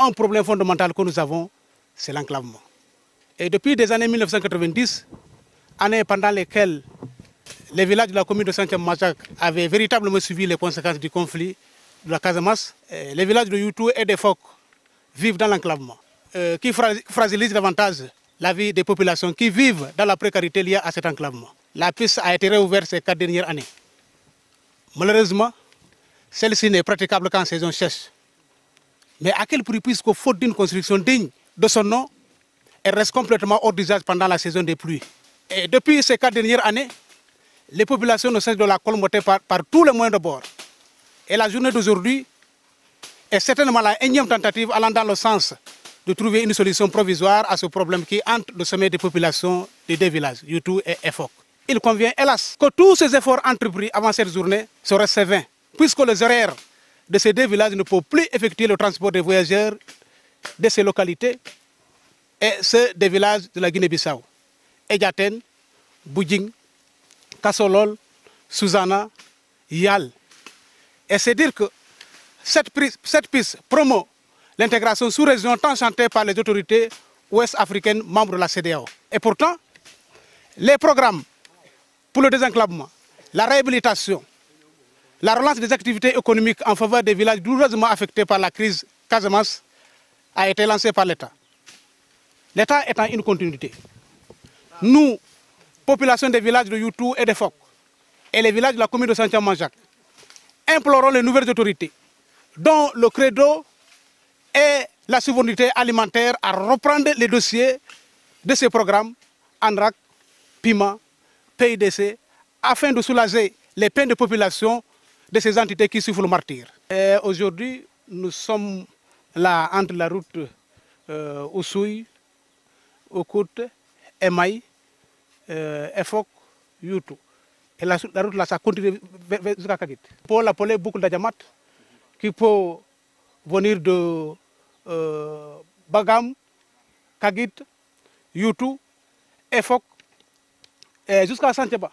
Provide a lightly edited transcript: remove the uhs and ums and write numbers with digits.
un problème fondamental que nous avons, c'est l'enclavement. Et depuis les années 1990, années pendant lesquelles les villages de la commune de Santhiaba-Manjak avaient véritablement subi les conséquences du conflit de la Casamance, les villages de Youtou et des Phoques vivent dans l'enclavement, qui fragilise davantage la vie des populations qui vivent dans la précarité liée à cet enclavement. La piste a été réouverte ces 4 dernières années. Malheureusement, celle-ci n'est praticable qu'en saison sèche. Mais à quel prix, puisque faute d'une construction digne de son nom, elle reste complètement hors d'usage pendant la saison des pluies. Et depuis ces 4 dernières années, les populations ne cessent de la colmater par tous les moyens de bord. Et la journée d'aujourd'hui est certainement la énième tentative allant dans le sens de trouver une solution provisoire à ce problème qui hante le sommet des populations des 2 villages, Youtou et Efok. Il convient, hélas, que tous ces efforts entrepris avant cette journée se restent vains, puisque les horaires de ces 2 villages ne peuvent plus effectuer le transport des voyageurs de ces localités et ceux des villages de la Guinée-Bissau, Ediaten, Boudjing, Kassolol, Susana, Yal. Et c'est dire que cette piste promeut l'intégration sous-région tant chantée par les autorités ouest-africaines membres de la CEDEAO. Et pourtant, les programmes pour le désenclavement, la réhabilitation, la relance des activités économiques en faveur des villages douloureusement affectés par la crise Casamance a été lancé par l'État. L'État étant une continuité. Nous, population des villages de Youtou et de Fok, et les villages de la commune de Santhiaba-Manjak, implorons les nouvelles autorités, dont le credo est la souveraineté alimentaire, à reprendre les dossiers de ces programmes, ANRAC, PIMA, PIDC, afin de soulager les peines de population de ces entités qui souffrent le martyre. Aujourd'hui, nous sommes là entre la route Oussouy, Oukout, Emaï, Efok, Youtou. Et la route là, ça continue jusqu'à Kagit. Pour l'appeler beaucoup d'Adjamat, qui peut venir de Bagam, Kagit, Youtou, Efok, jusqu'à Santhiaba.